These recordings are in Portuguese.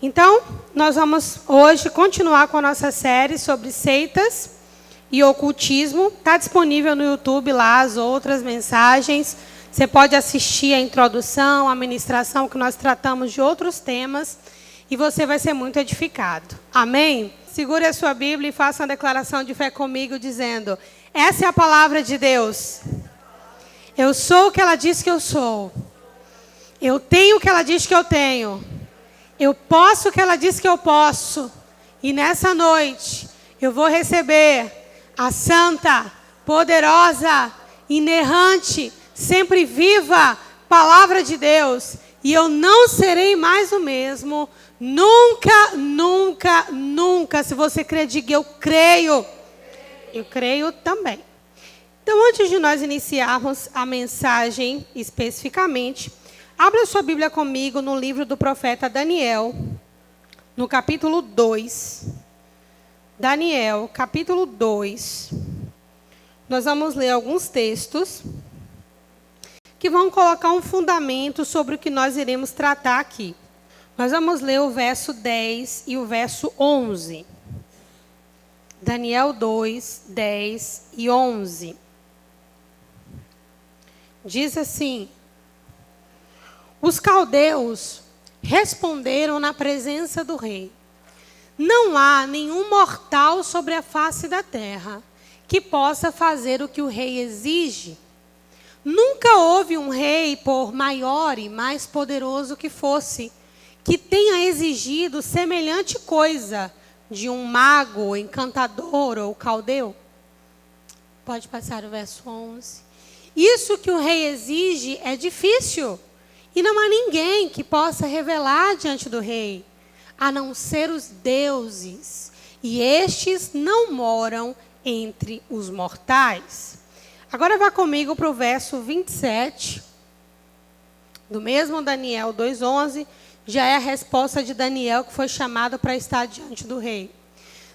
Então, nós vamos hoje continuar com a nossa série sobre seitas e ocultismo. Está disponível no YouTube lá as outras mensagens. Você pode assistir a introdução, a ministração, que nós tratamos de outros temas. E você vai ser muito edificado. Amém? Segure a sua Bíblia e faça uma declaração de fé comigo, dizendo: essa é a palavra de Deus. Eu sou o que ela diz que eu sou. Eu tenho o que ela diz que eu tenho. Eu posso o que ela diz que eu posso. E nessa noite, eu vou receber a santa, poderosa, inerrante, sempre viva palavra de Deus. E eu não serei mais o mesmo. Nunca, nunca, nunca. Se você crê, diga: eu creio. Eu creio também. Então, antes de nós iniciarmos a mensagem especificamente, abra sua Bíblia comigo no livro do profeta Daniel, no capítulo 2. Daniel, capítulo 2. Nós vamos ler alguns textos que vão colocar um fundamento sobre o que nós iremos tratar aqui. Nós vamos ler o verso 10 e o verso 11. Daniel 2, 10 e 11. Diz assim: os caldeus responderam na presença do rei: não há nenhum mortal sobre a face da terra que possa fazer o que o rei exige. Nunca houve um rei, por maior e mais poderoso que fosse, que tenha exigido semelhante coisa de um mago, encantador ou caldeu. Pode passar o verso 11. Isso que o rei exige é difícil, e não há ninguém que possa revelar diante do rei, a não ser os deuses, e estes não moram entre os mortais. Agora vá comigo para o verso 27, do mesmo Daniel 2:11, já é a resposta de Daniel, que foi chamado para estar diante do rei.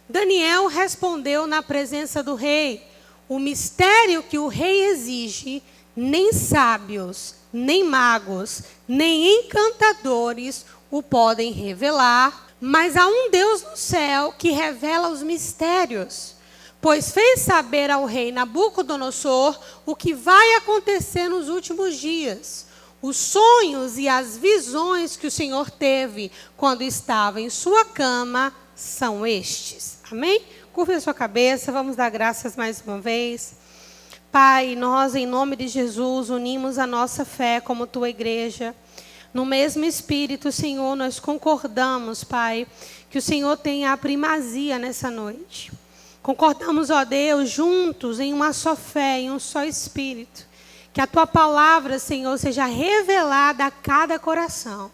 Daniel respondeu na presença do rei: o mistério que o rei exige, nem sábios, nem magos, nem encantadores o podem revelar, mas há um Deus no céu que revela os mistérios. Pois fez saber ao rei Nabucodonosor o que vai acontecer nos últimos dias. Os sonhos e as visões que o Senhor teve quando estava em sua cama são estes. Amém? Curva a sua cabeça, vamos dar graças mais uma vez. Pai, nós em nome de Jesus unimos a nossa fé como tua igreja. No mesmo Espírito, Senhor, nós concordamos, Pai, que o Senhor tenha a primazia nessa noite. Concordamos, ó Deus, juntos em uma só fé, em um só Espírito. Que a tua palavra, Senhor, seja revelada a cada coração.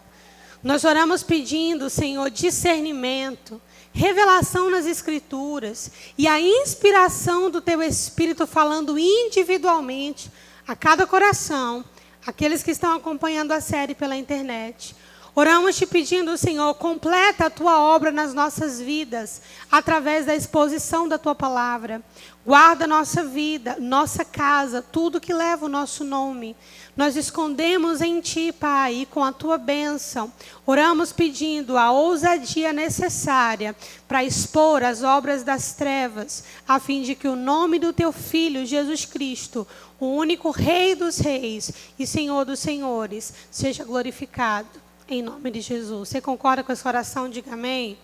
Nós oramos pedindo, Senhor, discernimento, revelação nas Escrituras e a inspiração do teu Espírito falando individualmente a cada coração, aqueles que estão acompanhando a série pela internet. Oramos te pedindo, Senhor, completa a tua obra nas nossas vidas, através da exposição da tua palavra. Guarda nossa vida, nossa casa, tudo que leva o nosso nome. Nós escondemos em ti, Pai, e com a tua bênção, oramos pedindo a ousadia necessária para expor as obras das trevas, a fim de que o nome do teu Filho, Jesus Cristo, o único Rei dos reis e Senhor dos senhores, seja glorificado. Em nome de Jesus. Você concorda com essa oração? Diga amém.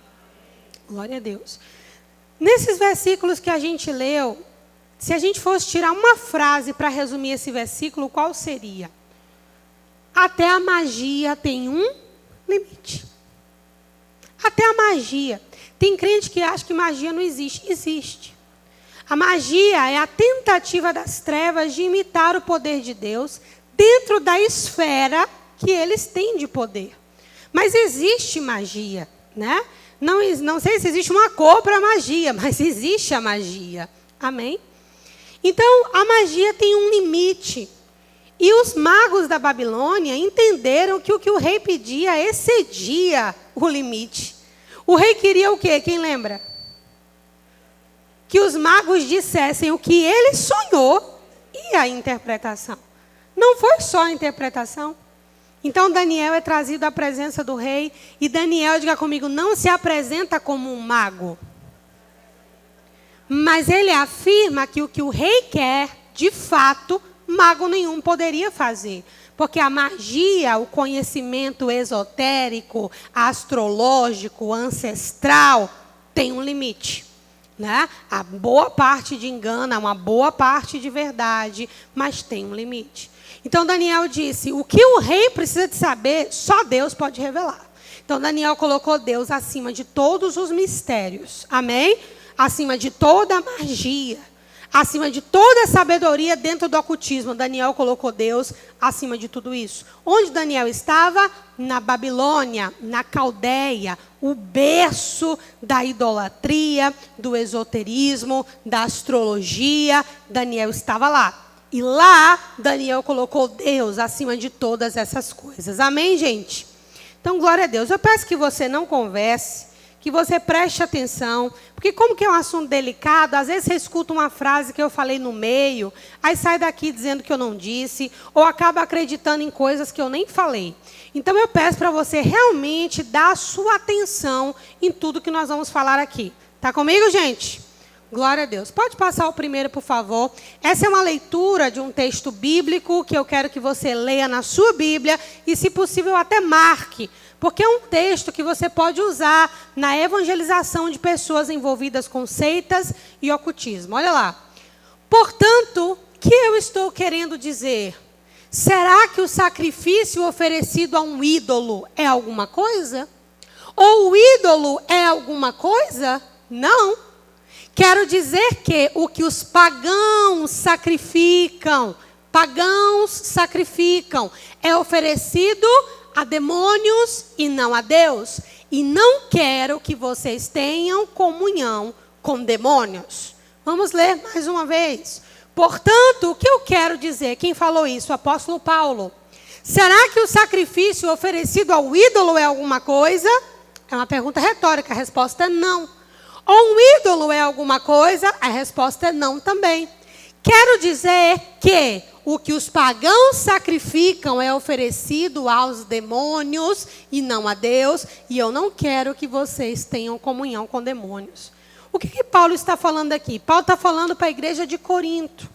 Glória a Deus. Nesses versículos que a gente leu, se a gente fosse tirar uma frase para resumir esse versículo, qual seria? Até a magia tem um limite. Até a magia. Tem crente que acha que magia não existe. Existe. A magia é a tentativa das trevas de imitar o poder de Deus dentro da esfera que eles têm de poder. Mas existe magia, né? Não sei se existe uma cor para magia, mas existe a magia. Amém? Então, a magia tem um limite. E os magos da Babilônia entenderam que o rei pedia excedia o limite. O rei queria o quê? Quem lembra? Que os magos dissessem o que ele sonhou e a interpretação. Não foi só a interpretação. Então Daniel é trazido à presença do rei. E Daniel, diga comigo, não se apresenta como um mago. Mas ele afirma que o que o rei quer, de fato, mago nenhum poderia fazer. Porque a magia, o conhecimento esotérico, astrológico, ancestral, tem um limite. Né? A boa parte de engano, uma boa parte de verdade, mas tem um limite. Então Daniel disse, o que o rei precisa de saber, só Deus pode revelar. Então Daniel colocou Deus acima de todos os mistérios. Amém? Acima de toda a magia, acima de toda a sabedoria dentro do ocultismo. Daniel colocou Deus acima de tudo isso. Onde Daniel estava? Na Babilônia, na Caldeia, o berço da idolatria, do esoterismo, da astrologia. Daniel estava lá. E lá, Daniel colocou Deus acima de todas essas coisas. Amém, gente? Então, glória a Deus. Eu peço que você não converse, que você preste atenção, porque como que é um assunto delicado, às vezes você escuta uma frase que eu falei no meio, aí sai daqui dizendo que eu não disse, ou acaba acreditando em coisas que eu nem falei. Então eu peço para você realmente dar a sua atenção em tudo que nós vamos falar aqui. Tá comigo, gente? Glória a Deus. Pode passar o primeiro, por favor. Essa é uma leitura de um texto bíblico que eu quero que você leia na sua Bíblia e, se possível, até marque. Porque é um texto que você pode usar na evangelização de pessoas envolvidas com seitas e ocultismo. Olha lá. Portanto, o que eu estou querendo dizer? Será que o sacrifício oferecido a um ídolo é alguma coisa? Ou o ídolo é alguma coisa? Não. Quero dizer que o que os pagãos sacrificam é oferecido a demônios e não a Deus. E não quero que vocês tenham comunhão com demônios. Vamos ler mais uma vez. Portanto, o que eu quero dizer? Quem falou isso? O apóstolo Paulo. Será que o sacrifício oferecido ao ídolo é alguma coisa? É uma pergunta retórica. A resposta é não. Ou um ídolo é alguma coisa? A resposta é não também. Quero dizer que o que os pagãos sacrificam é oferecido aos demônios e não a Deus. E eu não quero que vocês tenham comunhão com demônios. O que Paulo está falando aqui? Paulo está falando para a igreja de Corinto.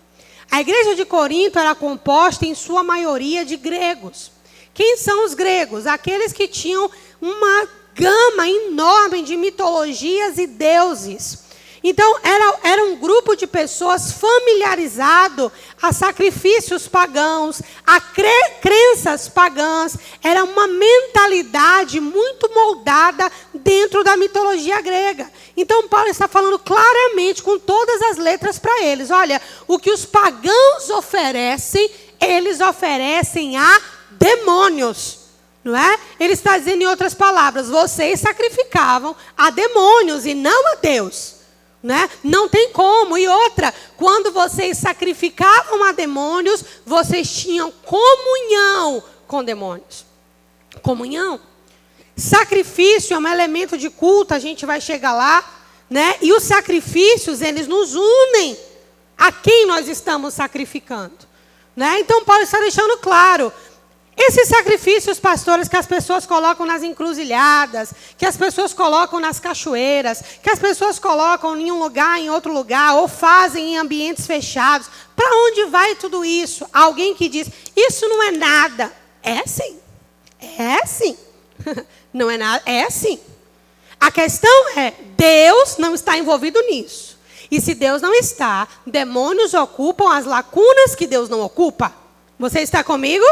A igreja de Corinto era composta em sua maioria de gregos. Quem são os gregos? Aqueles que tinham uma gama enorme de mitologias e deuses. Então, era um grupo de pessoas familiarizado a sacrifícios pagãos, a crenças pagãs. Era uma mentalidade muito moldada dentro da mitologia grega. Então, Paulo está falando claramente, com todas as letras para eles. Olha, o que os pagãos oferecem, eles oferecem a demônios. Não é? Ele está dizendo, em outras palavras, vocês sacrificavam a demônios e não a Deus. Né? Não tem como. E outra, quando vocês sacrificavam a demônios, vocês tinham comunhão com demônios. Comunhão. Sacrifício é um elemento de culto, a gente vai chegar lá. Né? E os sacrifícios, eles nos unem a quem nós estamos sacrificando. Né? Então, Paulo está deixando claro. Esses sacrifícios, pastores, que as pessoas colocam nas encruzilhadas, que as pessoas colocam nas cachoeiras, que as pessoas colocam em um lugar, em outro lugar, ou fazem em ambientes fechados. Para onde vai tudo isso? Alguém que diz, isso não é nada. É sim. É sim. Não é nada. É sim. A questão é, Deus não está envolvido nisso. E se Deus não está, demônios ocupam as lacunas que Deus não ocupa. Você está comigo?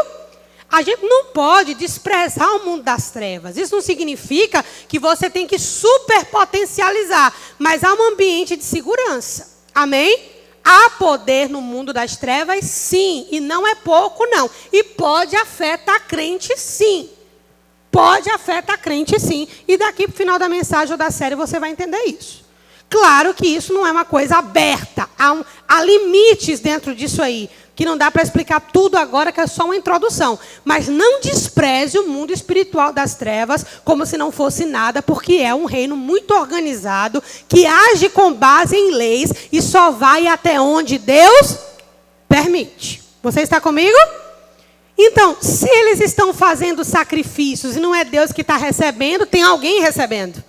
A gente não pode desprezar o mundo das trevas. Isso não significa que você tem que superpotencializar. Mas há um ambiente de segurança. Amém? Há poder no mundo das trevas, sim. E não é pouco, não. E pode afetar crente, sim. Pode afetar crente, sim. E daqui para o final da mensagem ou da série você vai entender isso. Claro que isso não é uma coisa aberta. Há limites dentro disso aí. Que não dá para explicar tudo agora, que é só uma introdução. Mas não despreze o mundo espiritual das trevas como se não fosse nada, porque é um reino muito organizado, que age com base em leis e só vai até onde Deus permite. Você está comigo? Então, se eles estão fazendo sacrifícios e não é Deus que está recebendo, tem alguém recebendo.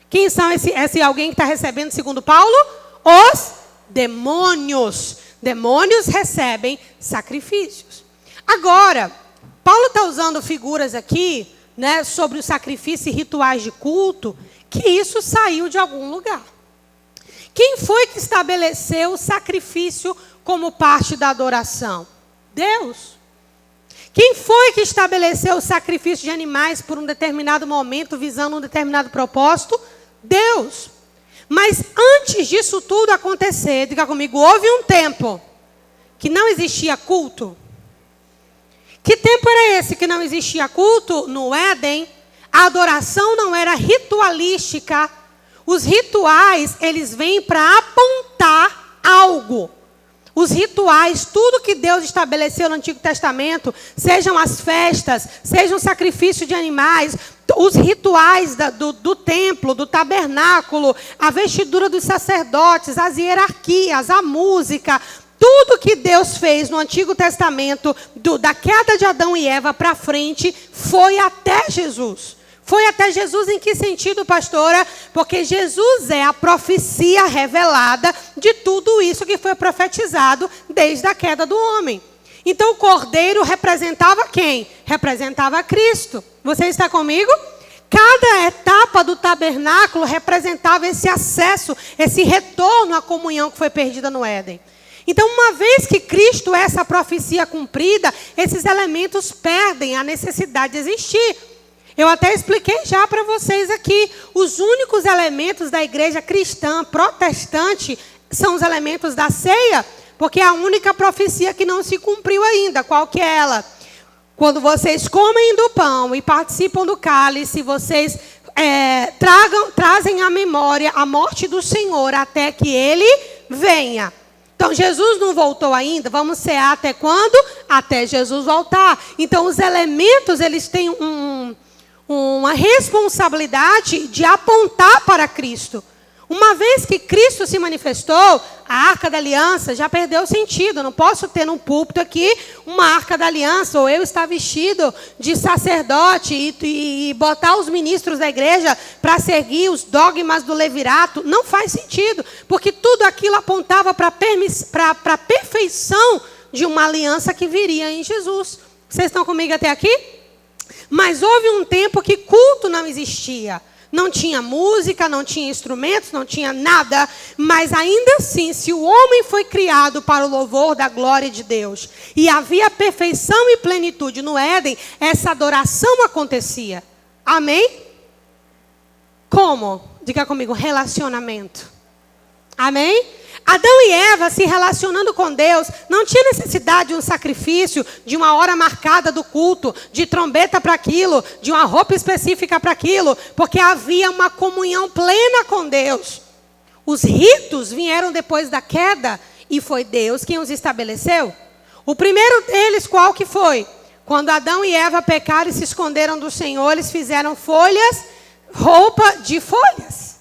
Quem são esse alguém que está recebendo, segundo Paulo? Os demônios. Demônios recebem sacrifícios. Agora, Paulo está usando figuras aqui, né, sobre o sacrifício e rituais de culto, que isso saiu de algum lugar. Quem foi que estabeleceu o sacrifício como parte da adoração? Deus. Quem foi que estabeleceu o sacrifício de animais por um determinado momento, visando um determinado propósito? Deus. Mas antes disso tudo acontecer, diga comigo, houve um tempo que não existia culto. Que tempo era esse que não existia culto? No Éden, a adoração não era ritualística. Os rituais, eles vêm para apontar algo. Os rituais, tudo que Deus estabeleceu no Antigo Testamento, sejam as festas, sejam o sacrifício de animais, os rituais do templo, do tabernáculo, a vestidura dos sacerdotes, as hierarquias, a música, tudo que Deus fez no Antigo Testamento, da queda de Adão e Eva para frente, foi até Jesus. Foi até Jesus em que sentido, pastora? Porque Jesus é a profecia revelada de tudo isso que foi profetizado desde a queda do homem. Então o cordeiro representava quem? Representava Cristo. Você está comigo? Cada etapa do tabernáculo representava esse acesso, esse retorno à comunhão que foi perdida no Éden. Então, uma vez que Cristo é essa profecia cumprida, esses elementos perdem a necessidade de existir. Eu até expliquei já para vocês aqui, os únicos elementos da igreja cristã protestante são os elementos da ceia, porque é a única profecia que não se cumpriu ainda. Qual que é ela? Quando vocês comem do pão e participam do cálice, vocês trazem à memória a morte do Senhor até que Ele venha. Então, Jesus não voltou ainda, vamos cear até quando? Até Jesus voltar. Então, os elementos, eles têm uma responsabilidade de apontar para Cristo. Uma vez que Cristo se manifestou, a Arca da Aliança já perdeu o sentido. Eu não posso ter num púlpito aqui uma Arca da Aliança, ou eu estar vestido de sacerdote e botar os ministros da igreja para seguir os dogmas do levirato. Não faz sentido, porque tudo aquilo apontava para a perfeição de uma aliança que viria em Jesus. Vocês estão comigo até aqui? Mas houve um tempo que culto não existia. Não tinha música, não tinha instrumentos, não tinha nada. Mas ainda assim, se o homem foi criado para o louvor da glória de Deus, e havia perfeição e plenitude no Éden, essa adoração acontecia. Amém? Como? Diga comigo, relacionamento. Amém? Adão e Eva se relacionando com Deus, não tinha necessidade de um sacrifício, de uma hora marcada do culto, de trombeta para aquilo, de uma roupa específica para aquilo, porque havia uma comunhão plena com Deus. Os ritos vieram depois da queda e foi Deus quem os estabeleceu. O primeiro deles, qual que foi? Quando Adão e Eva pecaram e se esconderam do Senhor, eles fizeram roupa de folhas.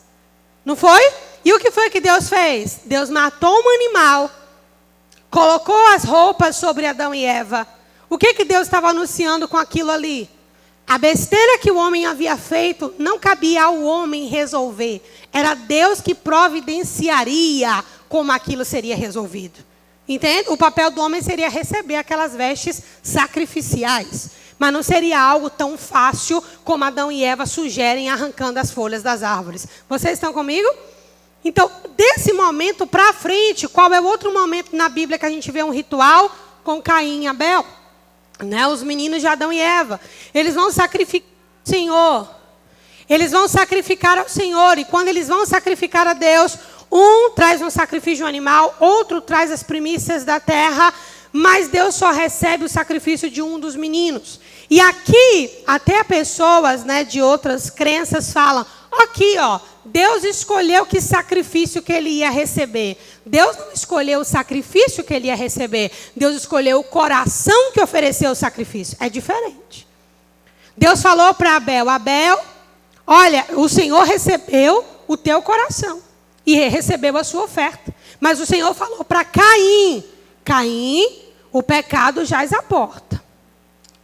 Não foi? E o que foi que Deus fez? Deus matou um animal, colocou as roupas sobre Adão e Eva. O que Deus estava anunciando com aquilo ali? A besteira que o homem havia feito não cabia ao homem resolver. Era Deus que providenciaria como aquilo seria resolvido. Entende? O papel do homem seria receber aquelas vestes sacrificiais. Mas não seria algo tão fácil como Adão e Eva sugerem arrancando as folhas das árvores. Vocês estão comigo? Então, desse momento para frente, qual é o outro momento na Bíblia que a gente vê um ritual com Caim e Abel? Né? Os meninos de Adão e Eva. Eles vão sacrificar ao Senhor. Eles vão sacrificar ao Senhor. E quando eles vão sacrificar a Deus, um traz um sacrifício de um animal, outro traz as primícias da terra, mas Deus só recebe o sacrifício de um dos meninos. E aqui, até pessoas, né, de outras crenças falam, aqui, ó, Deus escolheu que sacrifício que ele ia receber. Deus não escolheu o sacrifício que ele ia receber. Deus escolheu o coração que ofereceu o sacrifício. É diferente. Deus falou para Abel, Abel, olha, o Senhor recebeu o teu coração. E recebeu a sua oferta. Mas o Senhor falou para Caim, Caim, o pecado jaz à porta.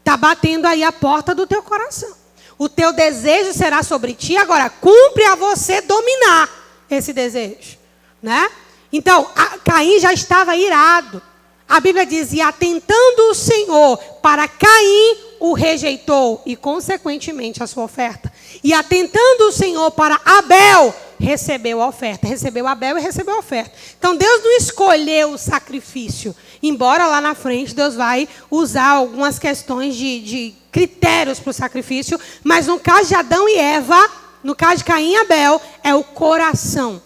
Está batendo aí a porta do teu coração. O teu desejo será sobre ti, agora cumpre a você dominar esse desejo, né? Então, Caim já estava irado. A Bíblia diz, e atentando o Senhor para Caim, o rejeitou, e consequentemente a sua oferta. E atentando o Senhor para Abel, recebeu a oferta. Recebeu Abel e recebeu a oferta. Então, Deus não escolheu o sacrifício. Embora lá na frente Deus vai usar algumas questões de critérios para o sacrifício. Mas no caso de Adão e Eva, no caso de Caim e Abel, é o coração.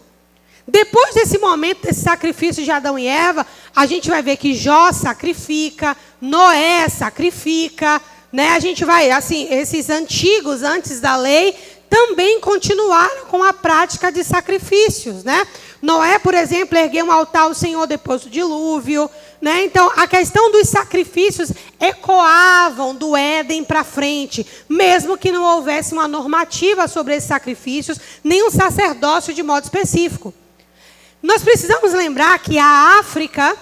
Depois desse momento, desse sacrifício de Adão e Eva, a gente vai ver que Jó sacrifica, Noé sacrifica, né? A gente vai, assim, esses antigos, antes da lei, também continuaram com a prática de sacrifícios, né? Noé, por exemplo, ergueu um altar ao Senhor depois do dilúvio, né? Então, a questão dos sacrifícios ecoavam do Éden para frente, mesmo que não houvesse uma normativa sobre esses sacrifícios, nem um sacerdócio de modo específico. Nós precisamos lembrar que a África,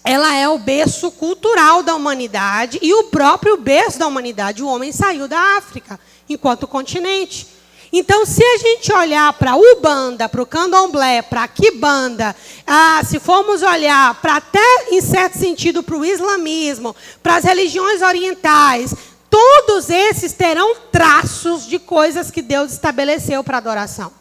ela é o berço cultural da humanidade e o próprio berço da humanidade. O homem saiu da África enquanto continente. Então, se a gente olhar para a Ubanda, para o Candomblé, para a Kibanda, se formos olhar para até, em certo sentido, para o islamismo, para as religiões orientais, todos esses terão traços de coisas que Deus estabeleceu para adoração.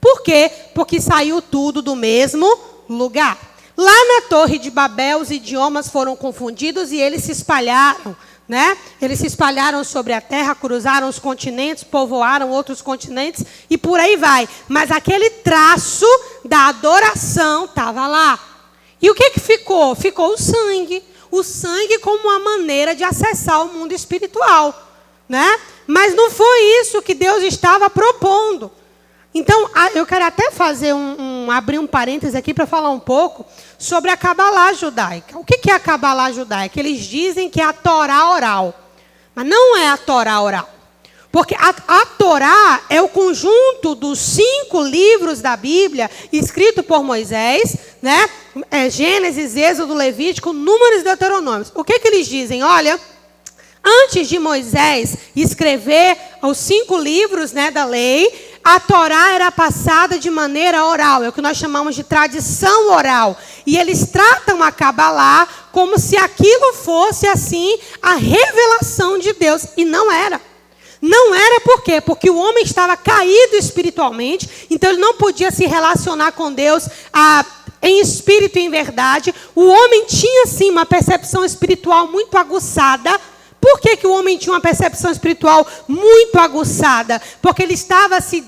Por quê? Porque saiu tudo do mesmo lugar. Lá na Torre de Babel, os idiomas foram confundidos e eles se espalharam, né? Eles se espalharam sobre a terra, cruzaram os continentes, povoaram outros continentes e por aí vai. Mas aquele traço da adoração estava lá. E o que ficou? Ficou o sangue. O sangue como uma maneira de acessar o mundo espiritual, né? Mas não foi isso que Deus estava propondo. Então, eu quero até abrir um parêntese aqui para falar um pouco sobre a Cabalá judaica. O que é a Cabalá judaica? Eles dizem que é a Torá oral. Mas não é a Torá oral. Porque a Torá é o conjunto dos 5 livros da Bíblia, escrito por Moisés, né? Gênesis, Êxodo, Levítico, Números e Deuteronômios. O que eles dizem? Olha, antes de Moisés escrever os 5 livros, né, da lei, a Torá era passada de maneira oral, é o que nós chamamos de tradição oral. E eles tratam a Cabalá como se aquilo fosse, assim, a revelação de Deus. E não era. Não era por quê? Porque o homem estava caído espiritualmente, então ele não podia se relacionar com Deus em espírito e em verdade. O homem tinha, sim, uma percepção espiritual muito aguçada. Por que o homem tinha uma percepção espiritual muito aguçada? Porque ele estava se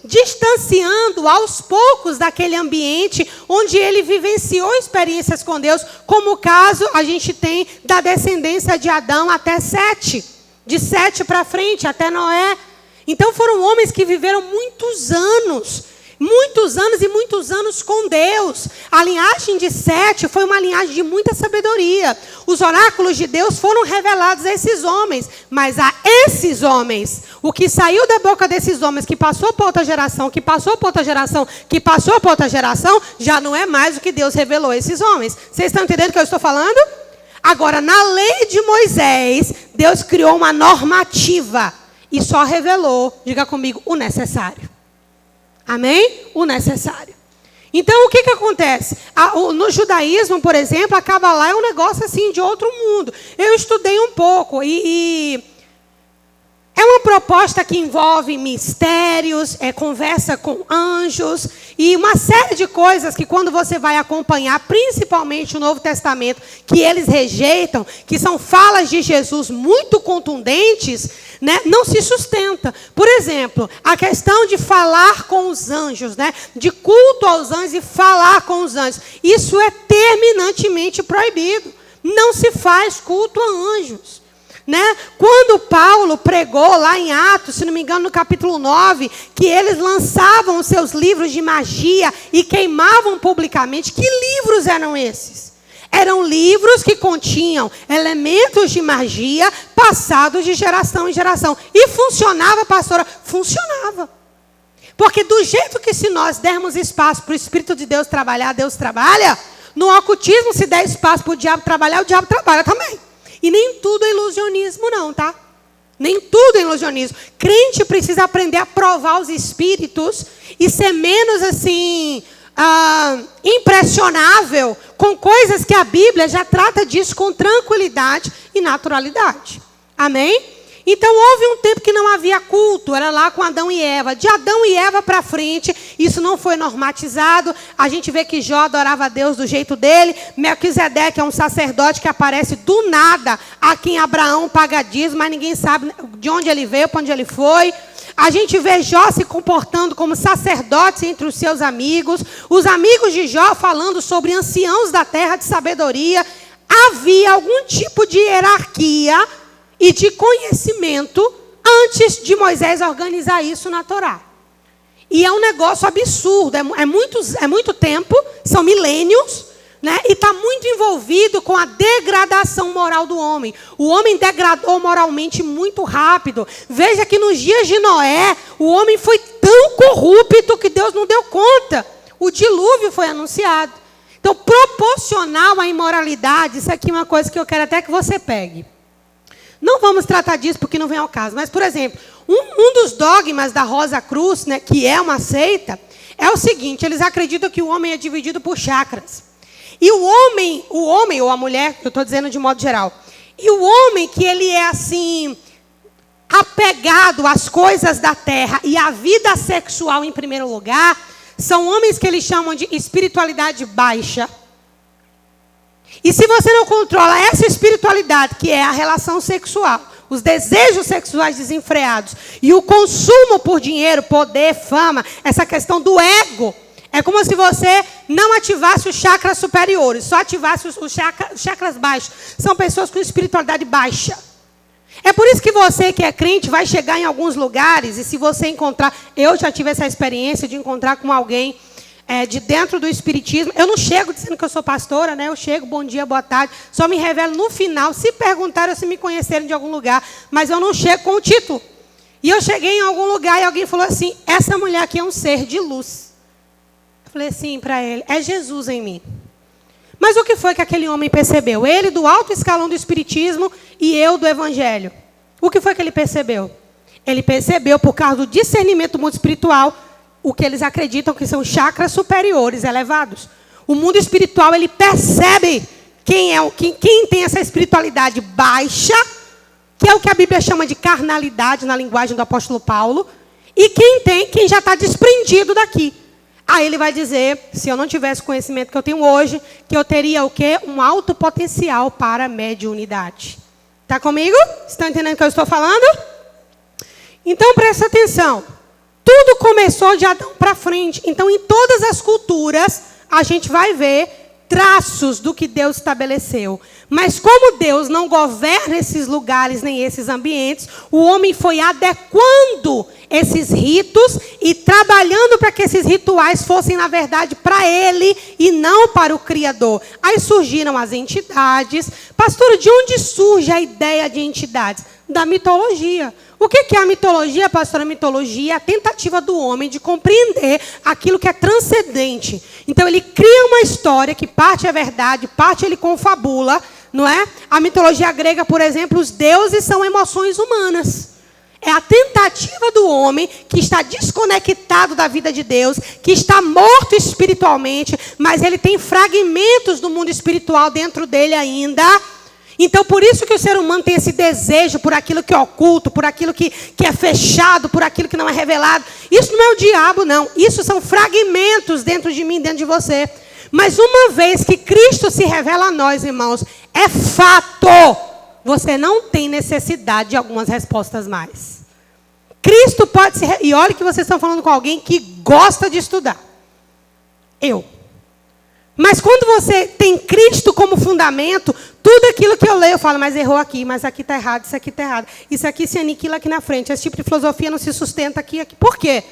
distanciando aos poucos daquele ambiente onde ele vivenciou experiências com Deus, como o caso a gente tem da descendência de Adão até Sete, de Sete para frente até Noé. Então foram homens que viveram muitos anos e muitos anos com Deus. A linhagem de Sete foi uma linhagem de muita sabedoria. Os oráculos de Deus foram revelados a esses homens. Mas a esses homens, o que saiu da boca desses homens, que passou para outra geração, que passou para outra geração, que passou para outra geração, já não é mais o que Deus revelou a esses homens. Vocês estão entendendo o que eu estou falando? Agora, na lei de Moisés, Deus criou uma normativa e só revelou, diga comigo, o necessário. Amém? O necessário. Então, o que acontece? No judaísmo, por exemplo, a Cabalá é um negócio assim de outro mundo. Eu estudei um pouco e é uma proposta que envolve mistérios, conversa com anjos e uma série de coisas que quando você vai acompanhar, principalmente o Novo Testamento, que eles rejeitam, que são falas de Jesus muito contundentes, né, não se sustenta. Por exemplo, a questão de falar com os anjos, né, de culto aos anjos e falar com os anjos. Isso é terminantemente proibido. Não se faz culto a anjos. Né? Quando Paulo pregou lá em Atos, se não me engano no capítulo 9, que eles lançavam os seus livros de magia e queimavam publicamente, que livros eram esses? Eram livros que continham elementos de magia passados de geração em geração. E funcionava, pastora? Funcionava. Porque do jeito que se nós dermos espaço para o Espírito de Deus trabalhar, Deus trabalha. No ocultismo, se der espaço para o diabo trabalhar, o diabo trabalha também. E nem tudo é ilusionismo não, tá? Nem tudo é ilusionismo. Crente precisa aprender a provar os espíritos e ser menos assim, impressionável com coisas que a Bíblia já trata disso com tranquilidade e naturalidade. Amém? Então houve um tempo que não havia culto, era lá com Adão e Eva. De Adão e Eva para frente, isso não foi normatizado. A gente vê que Jó adorava a Deus do jeito dele. Melquisedeque é um sacerdote que aparece do nada aqui em Abraão, paga dízimo, mas ninguém sabe de onde ele veio, para onde ele foi. A gente vê Jó se comportando como sacerdote entre os seus amigos. Os amigos de Jó falando sobre anciãos da terra de sabedoria. Havia algum tipo de hierarquia e de conhecimento antes de Moisés organizar isso na Torá. E é um negócio absurdo, é muito tempo, são milênios, né? E está muito envolvido com a degradação moral do homem. O homem degradou moralmente muito rápido. Veja que nos dias de Noé, o homem foi tão corrupto que Deus não deu conta. O dilúvio foi anunciado. Então, proporcional à imoralidade, isso aqui é uma coisa que eu quero até que você pegue. Não vamos tratar disso porque não vem ao caso. Mas, por exemplo, um dos dogmas da Rosa Cruz, né, que é uma seita, é o seguinte: eles acreditam que o homem é dividido por chakras. E o homem ou a mulher, eu estou dizendo de modo geral, e o homem que ele é assim, apegado às coisas da terra e à vida sexual em primeiro lugar, são homens que eles chamam de espiritualidade baixa. E se você não controla essa espiritualidade, que é a relação sexual, os desejos sexuais desenfreados e o consumo por dinheiro, poder, fama, essa questão do ego, é como se você não ativasse os chakras superiores, só ativasse os chakras baixos. São pessoas com espiritualidade baixa. É por isso que você que é crente vai chegar em alguns lugares e se você encontrar... Eu já tive essa experiência de encontrar com alguém de dentro do espiritismo. Eu não chego dizendo que eu sou pastora, né? Eu chego, bom dia, boa tarde. Só me revelo no final, se perguntaram, se me conhecerem de algum lugar. Mas eu não chego com o título. E eu cheguei em algum lugar e alguém falou assim: essa mulher aqui é um ser de luz. Eu falei assim para ele: é Jesus em mim. Mas o que foi que aquele homem percebeu? Ele do alto escalão do espiritismo e eu do evangelho. O que foi que ele percebeu? Ele percebeu, por causa do discernimento do mundo espiritual, o que eles acreditam que são chakras superiores, elevados. O mundo espiritual, ele percebe quem tem essa espiritualidade baixa, que é o que a Bíblia chama de carnalidade, na linguagem do apóstolo Paulo, e quem já está desprendido daqui. Aí ele vai dizer, se eu não tivesse o conhecimento que eu tenho hoje, que eu teria o quê? Um alto potencial para mediunidade. Está comigo? Estão entendendo o que eu estou falando? Então, presta atenção. Tudo começou de Adão para frente. Então, em todas as culturas, a gente vai ver traços do que Deus estabeleceu. Mas como Deus não governa esses lugares nem esses ambientes, o homem foi adequando esses ritos e trabalhando para que esses rituais fossem, na verdade, para ele e não para o Criador. Aí surgiram as entidades. Pastor, de onde surge a ideia de entidades? Da mitologia. O que é a mitologia, pastora? A mitologia é a tentativa do homem de compreender aquilo que é transcendente. Então, ele cria uma história que parte é verdade, parte ele confabula, não é? A mitologia grega, por exemplo, os deuses são emoções humanas. É a tentativa do homem que está desconectado da vida de Deus, que está morto espiritualmente, mas ele tem fragmentos do mundo espiritual dentro dele ainda. Então, por isso que o ser humano tem esse desejo por aquilo que é oculto, por aquilo que é fechado, por aquilo que não é revelado. Isso não é o diabo, não. Isso são fragmentos dentro de mim, dentro de você. Mas uma vez que Cristo se revela a nós, irmãos, é fato. Você não tem necessidade de algumas respostas mais. Cristo pode se... E olha que vocês estão falando com alguém que gosta de estudar. Mas quando você tem Cristo como fundamento, tudo aquilo que eu leio, eu falo, mas errou aqui, mas aqui está errado, isso aqui está errado. Isso aqui se aniquila aqui na frente. Esse tipo de filosofia não se sustenta aqui. Por quê?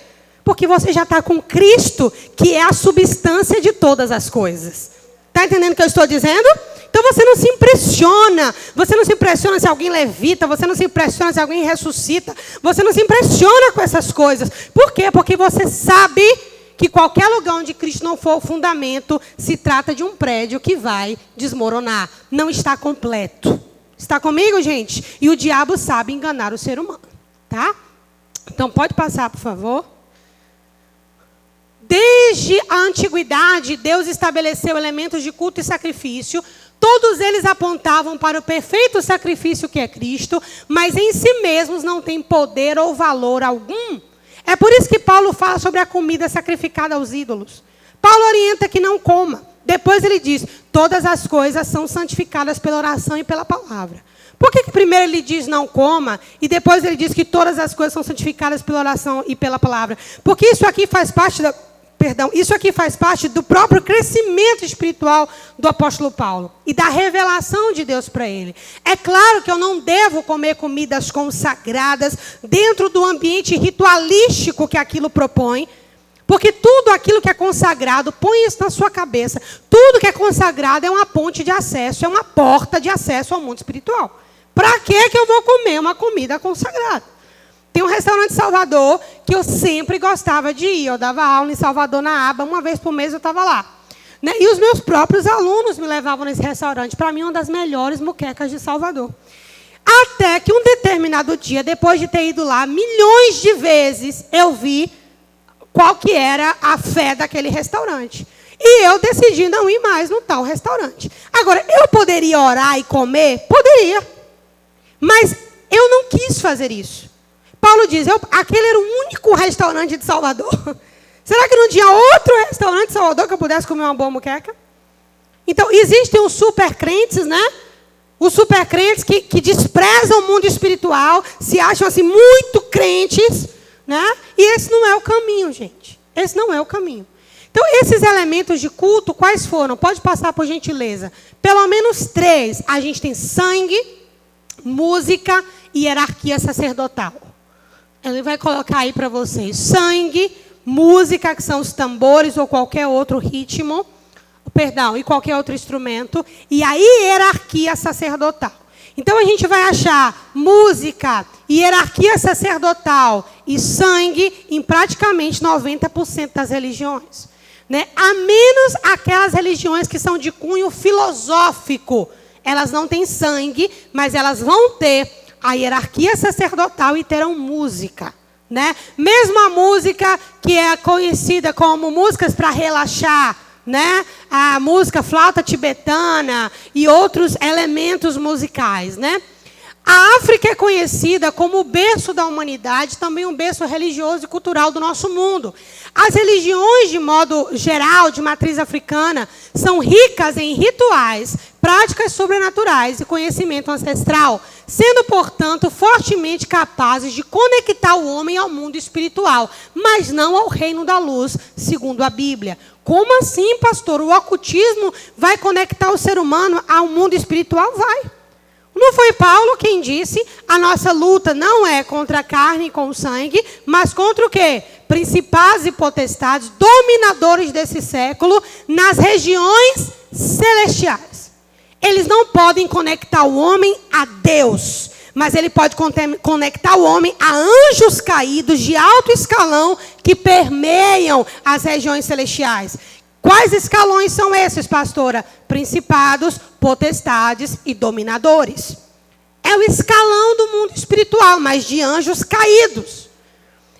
Porque você já está com Cristo, que é a substância de todas as coisas. Está entendendo o que eu estou dizendo? Então você não se impressiona. Você não se impressiona se alguém levita. Você não se impressiona se alguém ressuscita. Você não se impressiona com essas coisas. Por quê? Porque você sabe que qualquer lugar onde Cristo não for o fundamento, se trata de um prédio que vai desmoronar. Não está completo. Está comigo, gente? E o diabo sabe enganar o ser humano, tá? Então, pode passar, por favor. Desde a antiguidade, Deus estabeleceu elementos de culto e sacrifício. Todos eles apontavam para o perfeito sacrifício que é Cristo, mas em si mesmos não têm poder ou valor algum. É por isso que Paulo fala sobre a comida sacrificada aos ídolos. Paulo orienta que não coma. Depois ele diz, todas as coisas são santificadas pela oração e pela palavra. Por que primeiro ele diz não coma e depois ele diz que todas as coisas são santificadas pela oração e pela palavra? Porque isso aqui faz parte isso aqui faz parte do próprio crescimento espiritual do apóstolo Paulo e da revelação de Deus para ele. É claro que eu não devo comer comidas consagradas dentro do ambiente ritualístico que aquilo propõe, porque tudo aquilo que é consagrado, põe isso na sua cabeça, tudo que é consagrado é uma ponte de acesso, é uma porta de acesso ao mundo espiritual. Para que eu vou comer uma comida consagrada? Tem um restaurante em Salvador que eu sempre gostava de ir. Eu dava aula em Salvador na aba, uma vez por mês eu estava lá. Né? E os meus próprios alunos me levavam nesse restaurante. Para mim, uma das melhores moquecas de Salvador. Até que um determinado dia, depois de ter ido lá milhões de vezes, eu vi qual que era a fé daquele restaurante. E eu decidi não ir mais no tal restaurante. Agora, eu poderia orar e comer? Poderia. Mas eu não quis fazer isso. Paulo diz, aquele era o único restaurante de Salvador. Será que não tinha outro restaurante de Salvador que eu pudesse comer uma boa moqueca? Então, existem os super crentes, né? Os super crentes que desprezam o mundo espiritual, se acham assim muito crentes, né? E esse não é o caminho, gente. Esse não é o caminho. Então, esses elementos de culto, quais foram? Pode passar, por gentileza. Pelo menos 3. A gente tem sangue, música e hierarquia sacerdotal. Ele vai colocar aí para vocês. Sangue, música, que são os tambores ou qualquer outro ritmo. Perdão, e qualquer outro instrumento. E a hierarquia sacerdotal. Então, a gente vai achar música, hierarquia sacerdotal e sangue em praticamente 90% das religiões. Né? A menos aquelas religiões que são de cunho filosófico. Elas não têm sangue, mas elas vão ter a hierarquia sacerdotal e terão música. Né? Mesmo a música que é conhecida como músicas para relaxar, né? A música flauta tibetana e outros elementos musicais. Né? A África é conhecida como o berço da humanidade, também um berço religioso e cultural do nosso mundo. As religiões, de modo geral, de matriz africana, são ricas em rituais, práticas sobrenaturais e conhecimento ancestral, sendo, portanto, fortemente capazes de conectar o homem ao mundo espiritual, mas não ao reino da luz, segundo a Bíblia. Como assim, pastor? O ocultismo vai conectar o ser humano ao mundo espiritual? Vai. Não foi Paulo quem disse, a nossa luta não é contra a carne e com o sangue, mas contra o quê? Principados e potestades, dominadores desse século, nas regiões celestiais. Eles não podem conectar o homem a Deus, mas ele pode conectar o homem a anjos caídos de alto escalão que permeiam as regiões celestiais. Quais escalões são esses, pastora? Principados, potestades e dominadores. É o escalão do mundo espiritual, mas de anjos caídos.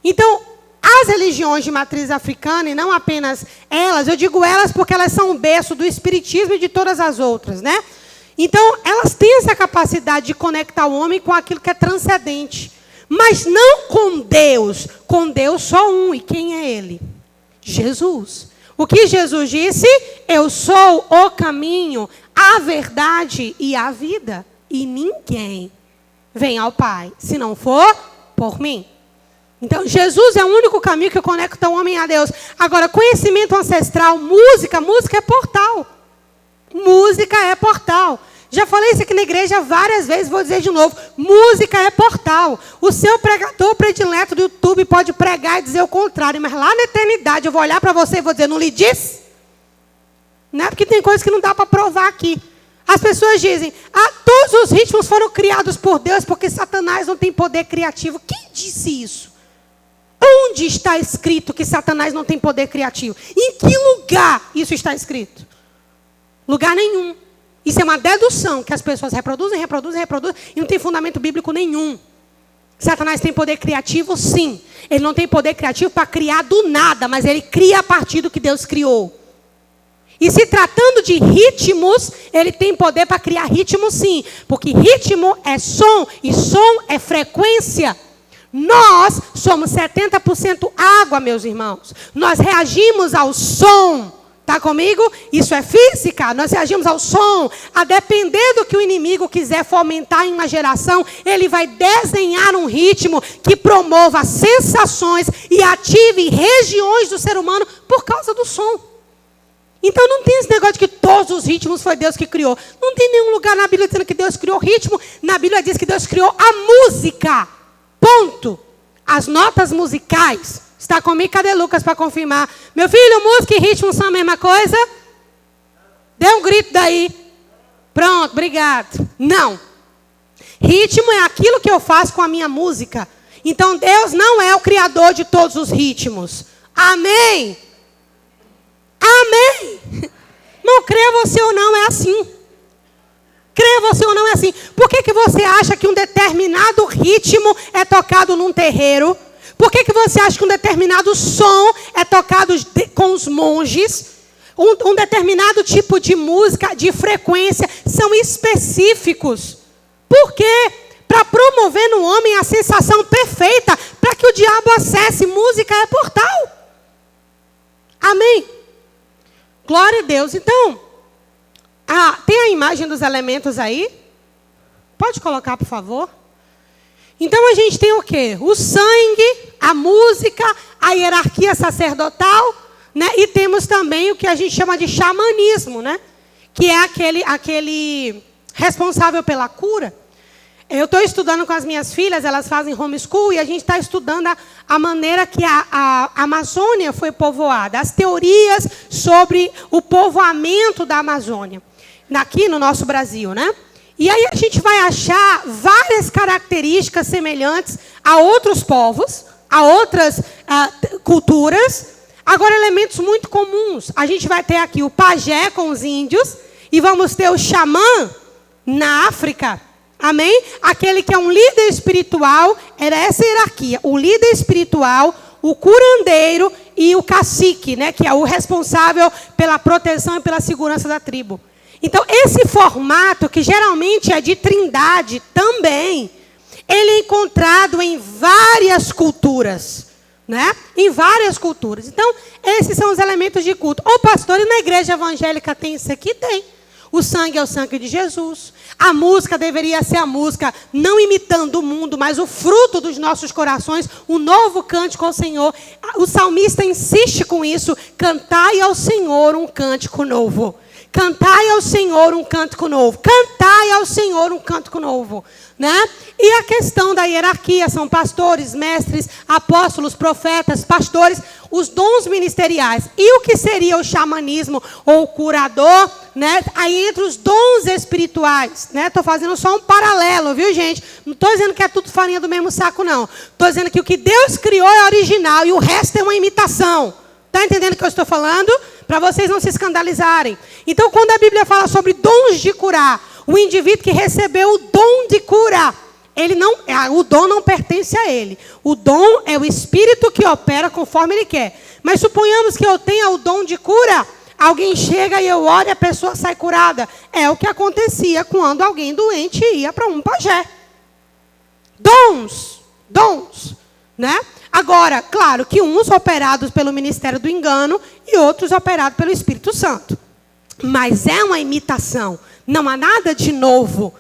Então, as religiões de matriz africana, e não apenas elas, eu digo elas porque elas são o berço do espiritismo e de todas as outras, né? Então, elas têm essa capacidade de conectar o homem com aquilo que é transcendente. Mas não com Deus só um. E quem é ele? Jesus. O que Jesus disse? Eu sou o caminho, a verdade e a vida. E ninguém vem ao Pai, se não for por mim. Então, Jesus é o único caminho que conecta o homem a Deus. Agora, conhecimento ancestral, música é portal. Música é portal. Já falei isso aqui na igreja várias vezes, vou dizer de novo. Música é portal. O seu pregador predileto do YouTube pode pregar e dizer o contrário, mas lá na eternidade eu vou olhar para você e vou dizer, não lhe disse? Não é porque tem coisas que não dá para provar aqui. As pessoas dizem, todos os ritmos foram criados por Deus porque Satanás não tem poder criativo. Quem disse isso? Onde está escrito que Satanás não tem poder criativo? Em que lugar isso está escrito? Lugar nenhum. Isso é uma dedução que as pessoas reproduzem, e não tem fundamento bíblico nenhum. Satanás tem poder criativo, sim. Ele não tem poder criativo para criar do nada, mas ele cria a partir do que Deus criou. E se tratando de ritmos, ele tem poder para criar ritmo, sim. Porque ritmo é som, e som é frequência. Nós somos 70% água, meus irmãos. Nós reagimos ao som. Está comigo? Isso é física. Nós reagimos ao som. A depender do que o inimigo quiser fomentar em uma geração, ele vai desenhar um ritmo que promova sensações e ative regiões do ser humano por causa do som. Então não tem esse negócio de que todos os ritmos foi Deus que criou. Não tem nenhum lugar na Bíblia dizendo que Deus criou ritmo. Na Bíblia diz que Deus criou a música. Ponto. As notas musicais. Está comigo? Cadê Lucas para confirmar? Meu filho, música e ritmo são a mesma coisa? Dê um grito daí. Pronto, obrigado. Não. Ritmo é aquilo que eu faço com a minha música. Então Deus não é o criador de todos os ritmos. Amém? Amém? Não creia você ou não, é assim. Creia você ou não, é assim. Por que você acha que um determinado ritmo é tocado num terreiro? Por que você acha que um determinado som é tocado com os monges? Um determinado tipo de música, de frequência, são específicos. Por quê? Para promover no homem a sensação perfeita, para que o diabo acesse. Música é portal. Amém? Glória a Deus. Então, tem a imagem dos elementos aí? Pode colocar, por favor. Então, a gente tem o quê? O sangue, a música, a hierarquia sacerdotal, né? E temos também o que a gente chama de xamanismo, né? Que é aquele responsável pela cura. Eu estou estudando com as minhas filhas, elas fazem homeschool, e a gente está estudando a maneira que a Amazônia foi povoada, as teorias sobre o povoamento da Amazônia, aqui no nosso Brasil, né? E aí a gente vai achar várias características semelhantes a outros povos, a outras culturas. Agora, elementos muito comuns. A gente vai ter aqui o pajé com os índios, e vamos ter o xamã na África. Amém? Aquele que é um líder espiritual, era essa hierarquia. O líder espiritual, o curandeiro e o cacique, né, que é o responsável pela proteção e pela segurança da tribo. Então, esse formato, que geralmente é de trindade também, ele é encontrado em várias culturas, né? Em várias culturas. Então, esses são os elementos de culto. Ô, pastor, e na igreja evangélica tem isso aqui? Tem. O sangue é o sangue de Jesus. A música deveria ser a música, não imitando o mundo, mas o fruto dos nossos corações, um novo cântico ao Senhor. O salmista insiste com isso. Cantai ao Senhor um cântico novo. Cantai ao Senhor um cântico novo. Cantai ao Senhor um cântico novo. Né? E a questão da hierarquia, são pastores, mestres, apóstolos, profetas, pastores, os dons ministeriais. E o que seria o xamanismo ou o curador, né? Aí entre os dons espirituais, né? Estou fazendo só um paralelo, viu, gente? Não estou dizendo que é tudo farinha do mesmo saco, não. Estou dizendo que o que Deus criou é original e o resto é uma imitação. Está entendendo o que eu estou falando? Para vocês não se escandalizarem. Então, quando a Bíblia fala sobre dons de curar, o indivíduo que recebeu o dom de cura, o dom não pertence a ele. O dom é o Espírito que opera conforme ele quer. Mas suponhamos que eu tenha o dom de cura, alguém chega e eu oro e a pessoa sai curada. É o que acontecia quando alguém doente ia para um pajé. Dons, né? Agora, claro que uns operados pelo ministério do engano e outros operados pelo Espírito Santo. Mas é uma imitação. Não há nada de novo.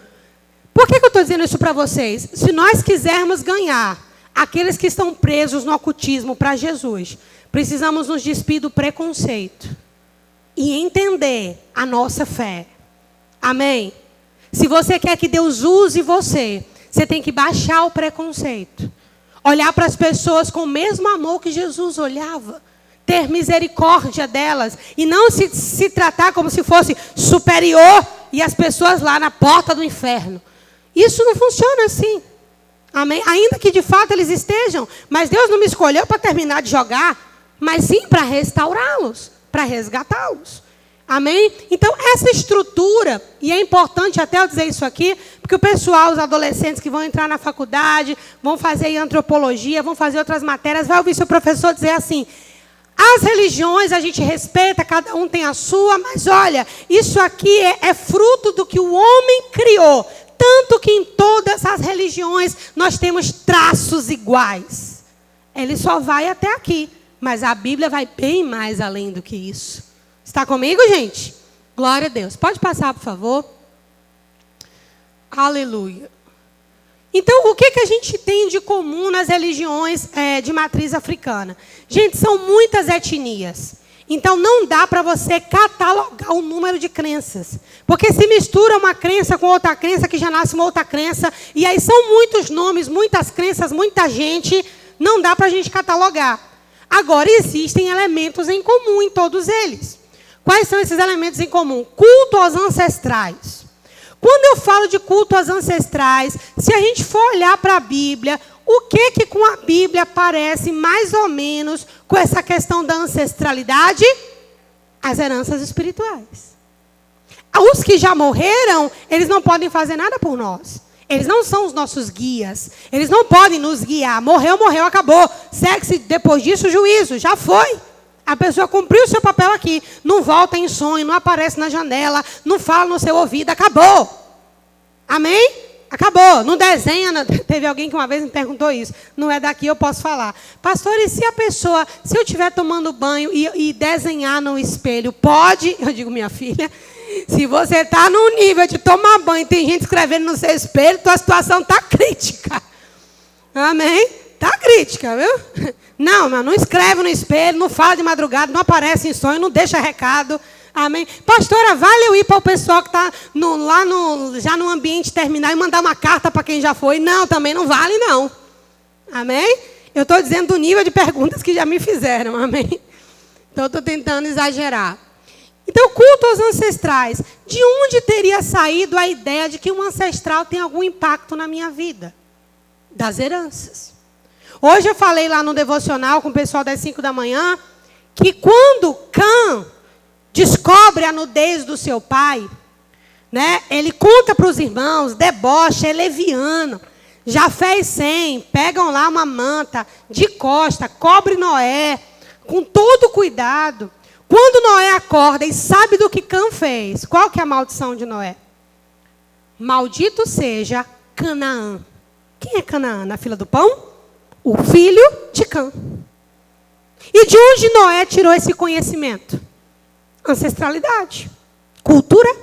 Por que eu estou dizendo isso para vocês? Se nós quisermos ganhar aqueles que estão presos no ocultismo para Jesus, precisamos nos despir do preconceito e entender a nossa fé. Amém? Se você quer que Deus use você, você tem que baixar o preconceito. Olhar para as pessoas com o mesmo amor que Jesus olhava. Ter misericórdia delas. E não se tratar como se fosse superior e as pessoas lá na porta do inferno. Isso não funciona assim. Amém? Ainda que de fato eles estejam. Mas Deus não me escolheu para terminar de jogar. Mas sim para restaurá-los. Para resgatá-los. Amém? Então, essa estrutura, e é importante até eu dizer isso aqui, porque o pessoal, os adolescentes que vão entrar na faculdade, vão fazer antropologia, vão fazer outras matérias, vai ouvir seu professor dizer assim: as religiões a gente respeita, cada um tem a sua, mas olha, isso aqui é fruto do que o homem criou. Tanto que em todas as religiões nós temos traços iguais. Ele só vai até aqui, mas a Bíblia vai bem mais além do que isso. Está comigo, gente? Glória a Deus. Pode passar, por favor. Aleluia. Então, o que a gente tem de comum nas religiões de matriz africana? Gente, são muitas etnias. Então, não dá para você catalogar o número de crenças. Porque se mistura uma crença com outra crença, que já nasce uma outra crença. E aí são muitos nomes, muitas crenças, muita gente. Não dá para a gente catalogar. Agora, existem elementos em comum em todos eles. Quais são esses elementos em comum? Culto aos ancestrais. Quando eu falo de culto aos ancestrais, se a gente for olhar para a Bíblia, o que com a Bíblia parece mais ou menos com essa questão da ancestralidade? As heranças espirituais. Os que já morreram, eles não podem fazer nada por nós. Eles não são os nossos guias. Eles não podem nos guiar. Morreu, morreu, acabou. Segue-se depois disso o juízo. Já foi. A pessoa cumpriu o seu papel aqui. Não volta em sonho, não aparece na janela, não fala no seu ouvido. Acabou. Amém? Acabou. Não desenha. Teve alguém que uma vez me perguntou isso. Não é daqui, eu posso falar. Pastor, e se a pessoa, se eu estiver tomando banho e desenhar no espelho, pode? Eu digo, minha filha, se você está no nível de tomar banho e tem gente escrevendo no seu espelho, tua situação está crítica. Amém? Está crítica, viu? Não escreve no espelho, não fala de madrugada, não aparece em sonho, não deixa recado. Amém? Pastora, vale eu ir para o pessoal que está já no ambiente terminal e mandar uma carta para quem já foi? Não, também não vale, não. Amém? Eu estou dizendo do nível de perguntas que já me fizeram. Amém? Então, eu estou tentando exagerar. Então, culto aos ancestrais. De onde teria saído a ideia de que um ancestral tem algum impacto na minha vida? Das heranças. Hoje eu falei lá no devocional com o pessoal das 5 da manhã, que quando Cã descobre a nudez do seu pai, né, ele conta para os irmãos, debocha, é leviano. Jafé e Sem pegam lá uma manta de costa, cobre Noé, com todo cuidado. Quando Noé acorda e sabe do que Cã fez, qual que é a maldição de Noé? Maldito seja Canaã. Quem é Canaã na fila do pão? O filho de Cã. E de onde Noé tirou esse conhecimento? Ancestralidade. Cultura.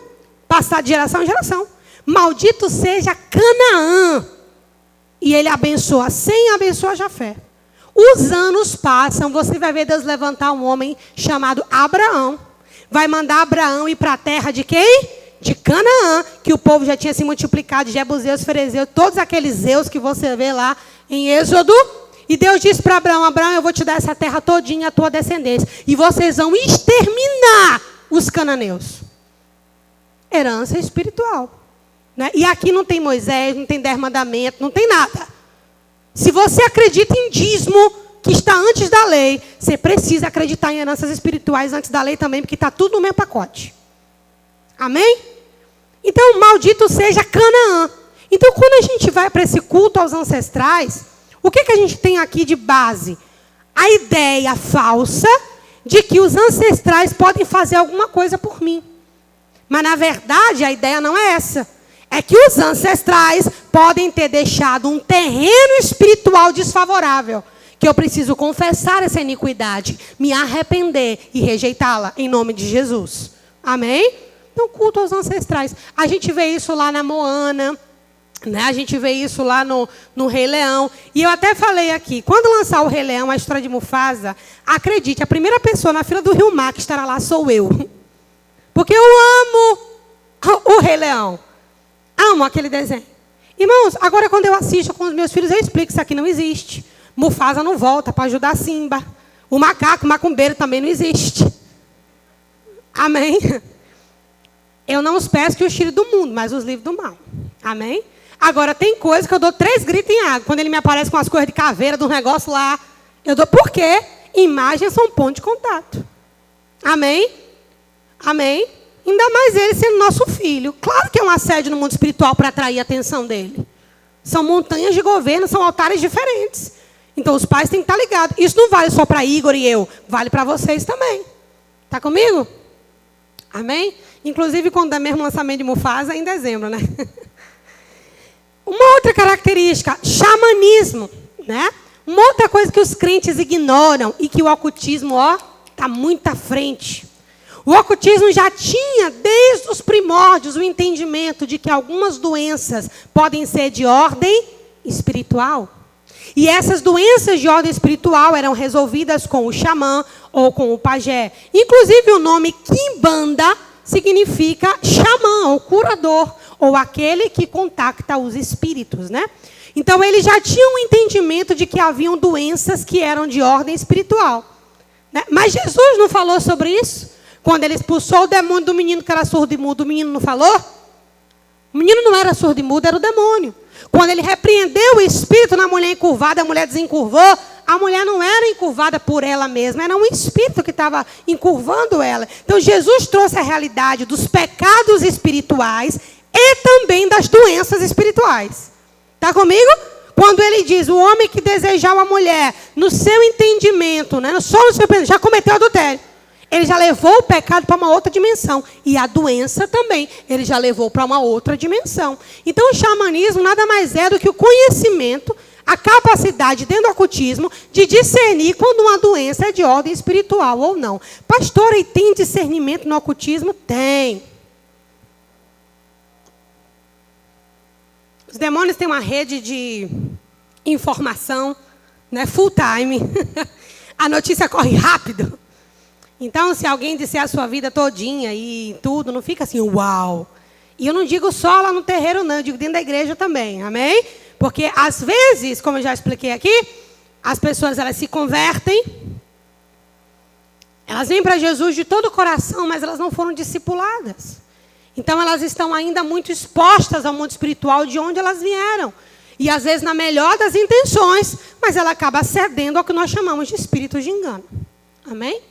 Passar de geração em geração. Maldito seja Canaã. E ele abençoa Sem, abençoa Jafé. Os anos passam, você vai ver Deus levantar um homem chamado Abraão. Vai mandar Abraão ir para a terra de quem? De Canaã, que o povo já tinha se multiplicado, Jebuseus, Ferezeus, todos aqueles Zeus que você vê lá em Êxodo. E Deus disse para Abraão, Abraão, eu vou te dar essa terra todinha, a tua descendência. E vocês vão exterminar os cananeus. Herança espiritual. Né? E aqui não tem Moisés, não tem 10 mandamentos, não tem nada. Se você acredita em dízimo, que está antes da lei, você precisa acreditar em heranças espirituais antes da lei também, porque está tudo no mesmo pacote. Amém? Então, maldito seja Canaã. Então, quando a gente vai para esse culto aos ancestrais, o que a gente tem aqui de base? A ideia falsa de que os ancestrais podem fazer alguma coisa por mim. Mas, na verdade, a ideia não é essa. É que os ancestrais podem ter deixado um terreno espiritual desfavorável, que eu preciso confessar essa iniquidade, me arrepender e rejeitá-la em nome de Jesus. Amém? Então, culto aos ancestrais. A gente vê isso lá na Moana, né? A gente vê isso lá no Rei Leão. E eu até falei aqui, quando lançar o Rei Leão, a história de Mufasa, acredite, a primeira pessoa na fila do Rio Mar que estará lá sou eu. Porque eu amo o Rei Leão. Amo aquele desenho. Irmãos, agora quando eu assisto com os meus filhos, eu explico que isso aqui não existe. Mufasa não volta para ajudar Simba. O macaco, o macumbeiro também não existe. Amém? Eu não os peço que os tire do mundo, mas os livre do mal. Amém? Agora, tem coisa que eu dou 3 gritos em água. Quando ele me aparece com as coisas de caveira, do negócio lá. Eu dou por quê? Imagens são ponto de contato. Amém? Amém? Ainda mais ele sendo nosso filho. Claro que é um assédio no mundo espiritual para atrair a atenção dele. São montanhas de governo, são altares diferentes. Então os pais têm que estar ligados. Isso não vale só para Igor e eu, vale para vocês também. Está comigo? Amém? Inclusive quando dá mesmo lançamento de Mufasa, é em dezembro, né? Uma outra característica, xamanismo, né? Uma outra coisa que os crentes ignoram e que o ocultismo, está muito à frente. O ocultismo já tinha, desde os primórdios, o entendimento de que algumas doenças podem ser de ordem espiritual. E essas doenças de ordem espiritual eram resolvidas com o xamã ou com o pajé. Inclusive o nome Quimbanda significa xamã, ou curador, ou aquele que contacta os espíritos, né? Então eles já tinham um entendimento de que haviam doenças que eram de ordem espiritual, né? Mas Jesus não falou sobre isso? Quando ele expulsou o demônio do menino que era surdo e mudo, o menino não falou? O menino não era surdo e mudo, era o demônio. Quando ele repreendeu o espírito na mulher encurvada, a mulher desencurvou, a mulher não era encurvada por ela mesma, era um espírito que estava encurvando ela. Então Jesus trouxe a realidade dos pecados espirituais e também das doenças espirituais. Está comigo? Quando ele diz, o homem que desejar uma mulher, no seu entendimento, né, só no seu entendimento, já cometeu adultério. Ele já levou o pecado para uma outra dimensão. E a doença também, ele já levou para uma outra dimensão. Então o xamanismo nada mais é do que o conhecimento, a capacidade dentro do ocultismo de discernir quando uma doença é de ordem espiritual ou não. Pastora, e tem discernimento no ocultismo? Tem. Os demônios têm uma rede de informação, né, full time. A notícia corre rápido. Então, se alguém disser a sua vida todinha e tudo, não fica assim, uau. E eu não digo só lá no terreiro, não. Eu digo dentro da igreja também, amém? Porque, às vezes, como eu já expliquei aqui, as pessoas, elas se convertem. Elas vêm para Jesus de todo o coração, mas elas não foram discipuladas. Então, elas estão ainda muito expostas ao mundo espiritual de onde elas vieram. E, às vezes, na melhor das intenções, mas ela acaba cedendo ao que nós chamamos de espírito de engano. Amém?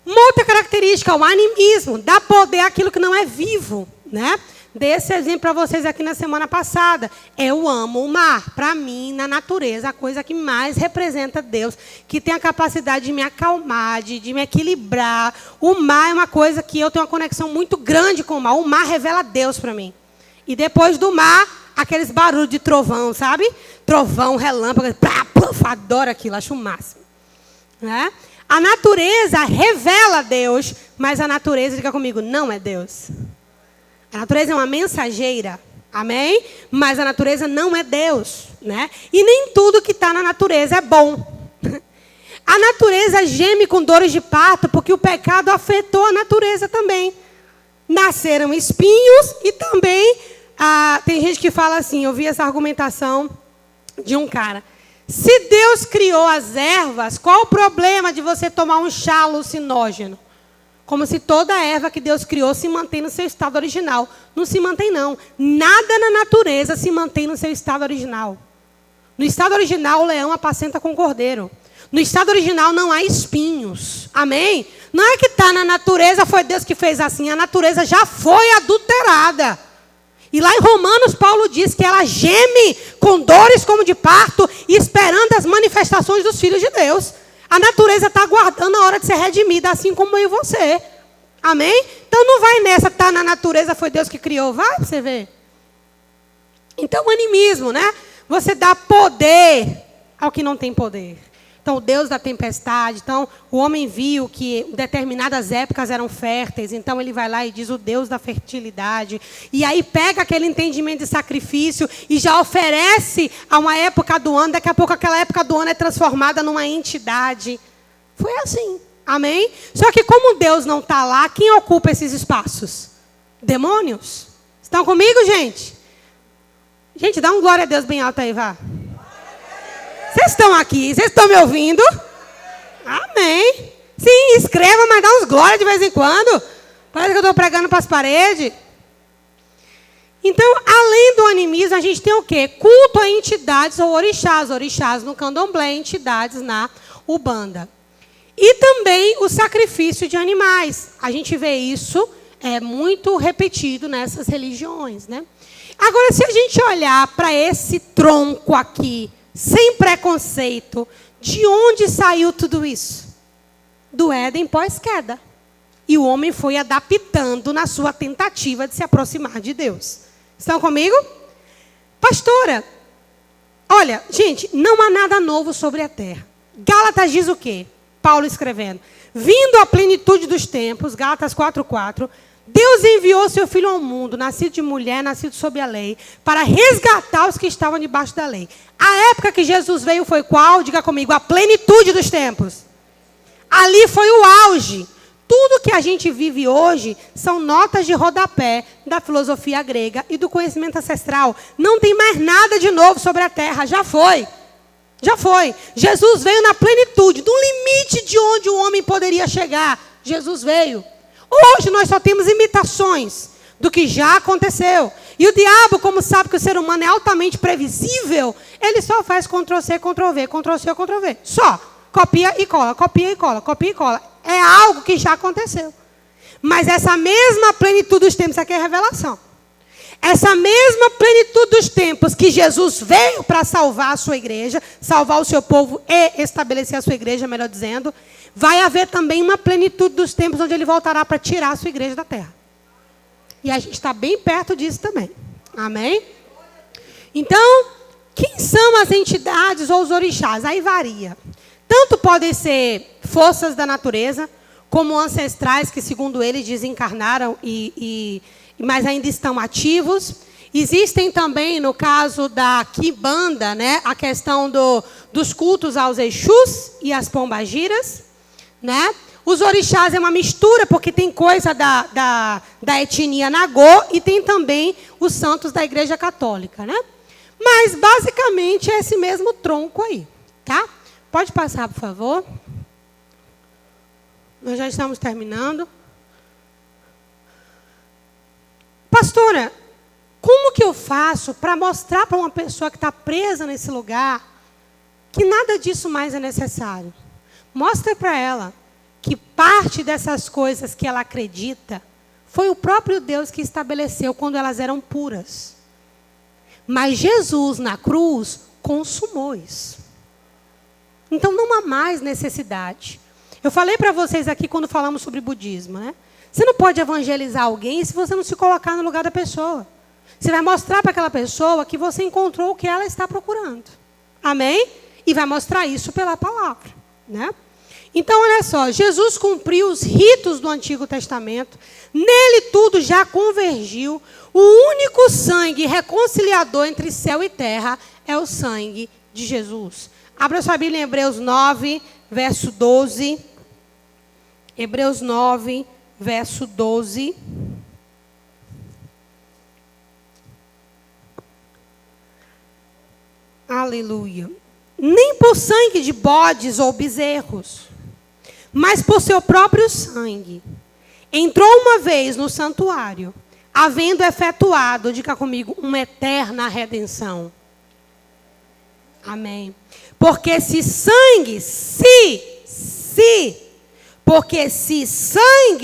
Uma outra característica, o animismo, dá poder àquilo que não é vivo, né? Dei esse exemplo para vocês aqui na semana passada. Eu amo o mar. Para mim, na natureza, a coisa que mais representa Deus, que tem a capacidade de me acalmar, de me equilibrar. O mar é uma coisa que eu tenho uma conexão muito grande com o mar. O mar revela Deus para mim. E depois do mar, aqueles barulhos de trovão, sabe? Trovão, relâmpago, adoro aquilo, acho o máximo. Né? A natureza revela Deus, mas a natureza, diga comigo, não é Deus. A natureza é uma mensageira, amém? Mas a natureza não é Deus, né? E nem tudo que está na natureza é bom. A natureza geme com dores de parto porque o pecado afetou a natureza também. Nasceram espinhos e também, tem gente que fala assim, eu vi essa argumentação de um cara. Se Deus criou as ervas, qual o problema de você tomar um chá alucinógeno? Como se toda a erva que Deus criou se mantém no seu estado original. Não se mantém, não. Nada na natureza se mantém no seu estado original. No estado original, o leão apacenta com o cordeiro. No estado original, não há espinhos. Amém? Não é que está na natureza, foi Deus que fez assim. A natureza já foi adulterada. E lá em Romanos, Paulo diz que ela geme com dores como de parto, esperando as manifestações dos filhos de Deus. A natureza está aguardando a hora de ser redimida, assim como eu e você. Amém? Então não vai nessa, tá na natureza, foi Deus que criou. Vai para você ver. Então o animismo, né? Você dá poder ao que não tem poder. Então o Deus da tempestade, então o homem viu que determinadas épocas eram férteis, então ele vai lá e diz o Deus da fertilidade. E aí pega aquele entendimento de sacrifício e já oferece a uma época do ano, daqui a pouco aquela época do ano é transformada numa entidade. Foi assim, amém? Só que como Deus não está lá, quem ocupa esses espaços? Demônios. Estão comigo, gente? Gente, dá um glória a Deus bem alto aí, vá. Vocês estão aqui? Vocês estão me ouvindo? Amém. Sim, escreva, mas dá uns glórias de vez em quando. Parece que eu estou pregando para as paredes. Então, além do animismo, a gente tem o quê? Culto a entidades ou orixás. Orixás no candomblé, entidades na Umbanda. E também o sacrifício de animais. A gente vê isso muito repetido nessas religiões, né? Agora, se a gente olhar para esse tronco aqui, sem preconceito, de onde saiu tudo isso? Do Éden pós-queda. E o homem foi adaptando na sua tentativa de se aproximar de Deus. Estão comigo? Pastora, olha, gente, não há nada novo sobre a terra. Gálatas diz o quê? Paulo escrevendo. Vindo à plenitude dos tempos, Gálatas 4:4, Deus enviou seu Filho ao mundo, nascido de mulher, nascido sob a lei, para resgatar os que estavam debaixo da lei. A época que Jesus veio foi qual? Diga comigo, a plenitude dos tempos. Ali foi o auge. Tudo que a gente vive hoje são notas de rodapé da filosofia grega e do conhecimento ancestral. Não tem mais nada de novo sobre a terra, já foi. Já foi. Jesus veio na plenitude, do limite de onde o homem poderia chegar. Jesus veio. Hoje nós só temos imitações do que já aconteceu. E o diabo, como sabe que o ser humano é altamente previsível, ele só faz Ctrl+C, Ctrl+V, Ctrl+C, Ctrl+V. Só. Copia e cola, copia e cola, copia e cola. É algo que já aconteceu. Mas essa mesma plenitude dos tempos, isso aqui é revelação. Essa mesma plenitude dos tempos que Jesus veio para salvar a sua igreja, salvar o seu povo e estabelecer a sua igreja, melhor dizendo, vai haver também uma plenitude dos tempos onde ele voltará para tirar a sua igreja da terra. E a gente está bem perto disso também. Amém? Então, quem são as entidades ou os orixás? Aí varia. Tanto podem ser forças da natureza, como ancestrais que, segundo eles, desencarnaram mas ainda estão ativos. Existem também, no caso da Quimbanda, né, a questão dos cultos aos Exus e às pombagiras, né? Os orixás é uma mistura, porque tem coisa da etnia Nagô e tem também os santos da Igreja Católica, né? Mas, basicamente, é esse mesmo tronco aí, tá? Pode passar, por favor. Nós já estamos terminando. Pastora, como que eu faço para mostrar para uma pessoa que está presa nesse lugar que nada disso mais é necessário? Mostra para ela que parte dessas coisas que ela acredita foi o próprio Deus que estabeleceu quando elas eram puras. Mas Jesus, na cruz, consumou isso. Então, não há mais necessidade. Eu falei para vocês aqui quando falamos sobre budismo, né? Você não pode evangelizar alguém se você não se colocar no lugar da pessoa. Você vai mostrar para aquela pessoa que você encontrou o que ela está procurando. Amém? E vai mostrar isso pela palavra, né? Então, olha só, Jesus cumpriu os ritos do Antigo Testamento. Nele tudo já convergiu. O único sangue reconciliador entre céu e terra é o sangue de Jesus. Abra sua Bíblia em Hebreus 9, verso 12. Hebreus 9, verso 12. Aleluia. Nem por sangue de bodes ou bezerros, mas por seu próprio sangue. Entrou uma vez no santuário, havendo efetuado, diga comigo, uma eterna redenção. Amém. Porque se sangue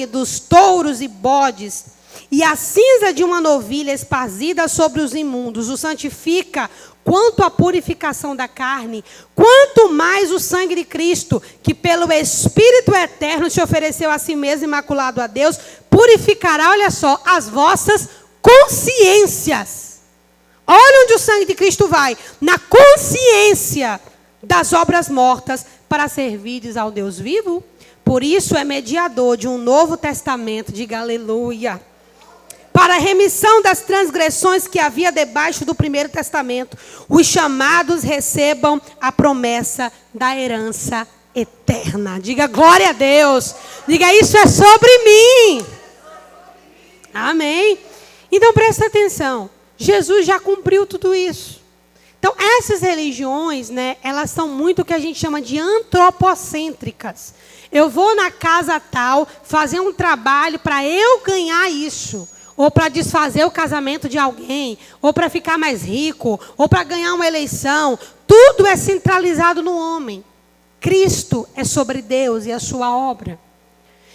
dos touros e bodes e a cinza de uma novilha esparzida sobre os imundos o santifica quanto à purificação da carne, quanto mais o sangue de Cristo, que pelo Espírito eterno se ofereceu a si mesmo imaculado a Deus, purificará, olha só, as vossas consciências. Olha onde o sangue de Cristo vai. Na consciência das obras mortas para servirdes ao Deus vivo. Por isso é mediador de um novo testamento. Diga aleluia. Para a remissão das transgressões que havia debaixo do primeiro testamento, os chamados recebam a promessa da herança eterna. Diga glória a Deus. Diga isso é sobre mim. Amém. Então presta atenção. Jesus já cumpriu tudo isso. Então, essas religiões, né, elas são muito o que a gente chama de antropocêntricas. Eu vou na casa tal fazer um trabalho para eu ganhar isso. Ou para desfazer o casamento de alguém. Ou para ficar mais rico. Ou para ganhar uma eleição. Tudo é centralizado no homem. Cristo é sobre Deus e a sua obra.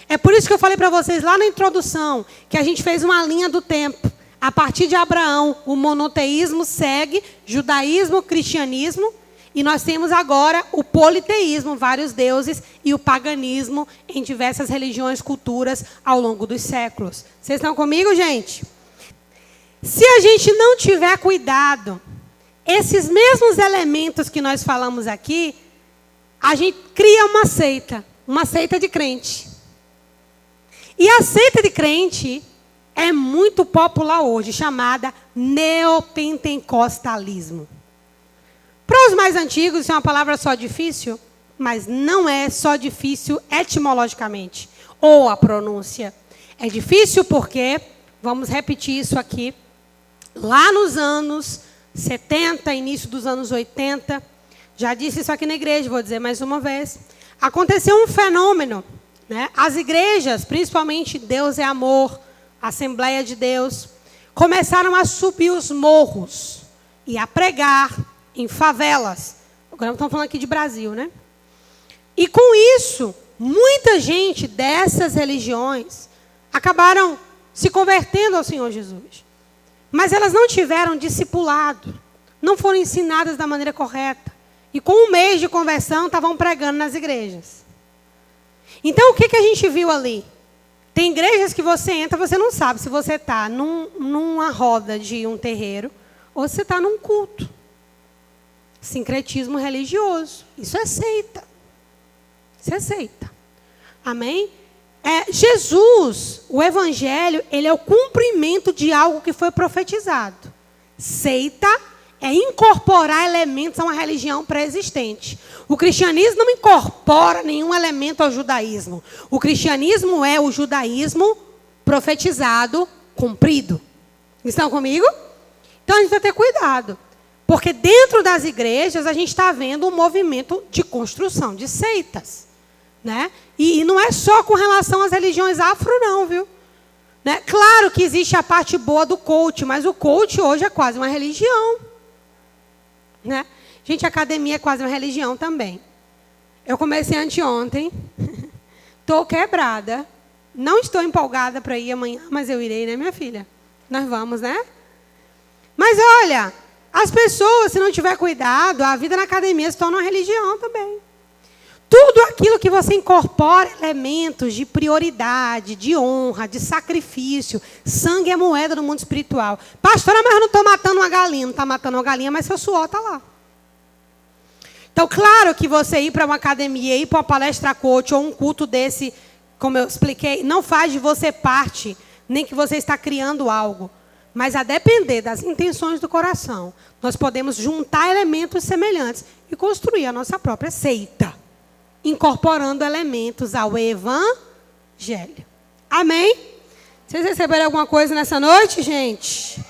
É por isso que eu falei para vocês lá na introdução, que a gente fez uma linha do tempo. A partir de Abraão, o monoteísmo segue, judaísmo, cristianismo, e nós temos agora o politeísmo, vários deuses, e o paganismo em diversas religiões, culturas, ao longo dos séculos. Vocês estão comigo, gente? Se a gente não tiver cuidado, esses mesmos elementos que nós falamos aqui, a gente cria uma seita de crente. E a seita de crente é muito popular hoje, chamada neopentecostalismo. Para os mais antigos, isso é uma palavra só difícil, mas não é só difícil etimologicamente, ou a pronúncia. É difícil porque, vamos repetir isso aqui, lá nos anos 70, início dos anos 80, já disse isso aqui na igreja, vou dizer mais uma vez, aconteceu um fenômeno, né? As igrejas, principalmente Deus é Amor, Assembleia de Deus, começaram a subir os morros e a pregar em favelas. Agora estamos falando aqui de Brasil, né? E com isso, muita gente dessas religiões acabaram se convertendo ao Senhor Jesus. Mas elas não tiveram discipulado, não foram ensinadas da maneira correta. E com um mês de conversão, estavam pregando nas igrejas. Então, o que a gente viu ali? Tem igrejas que você entra, você não sabe se você está numa roda de um terreiro ou se você está num culto. Sincretismo religioso. Isso é seita. Isso é seita. Amém? Jesus, o evangelho, ele é o cumprimento de algo que foi profetizado. Seita é incorporar elementos a uma religião pré-existente. O cristianismo não incorpora nenhum elemento ao judaísmo. O cristianismo é o judaísmo profetizado, cumprido. Estão comigo? Então a gente vai ter cuidado. Porque dentro das igrejas a gente está vendo um movimento de construção de seitas. Né? E não é só com relação às religiões afro, não, viu? Né? Claro que existe a parte boa do coach, mas o coach hoje é quase uma religião. Né? Gente, a academia é quase uma religião também. Eu comecei anteontem, estou quebrada, não estou empolgada para ir amanhã, mas eu irei, né, minha filha? Nós vamos, né? Mas olha, as pessoas, se não tiver cuidado, a vida na academia se torna uma religião também. Tudo aquilo que você incorpora elementos de prioridade, de honra, de sacrifício. Sangue é moeda no mundo espiritual. Pastora, mas eu não estou matando uma galinha. Não está matando uma galinha, mas seu suor está lá. Então, claro que você ir para uma academia, ir para uma palestra coach ou um culto desse, como eu expliquei, não faz de você parte, nem que você está criando algo. Mas a depender das intenções do coração, nós podemos juntar elementos semelhantes e construir a nossa própria seita, incorporando elementos ao evangelho. Amém? Vocês receberam alguma coisa nessa noite, gente?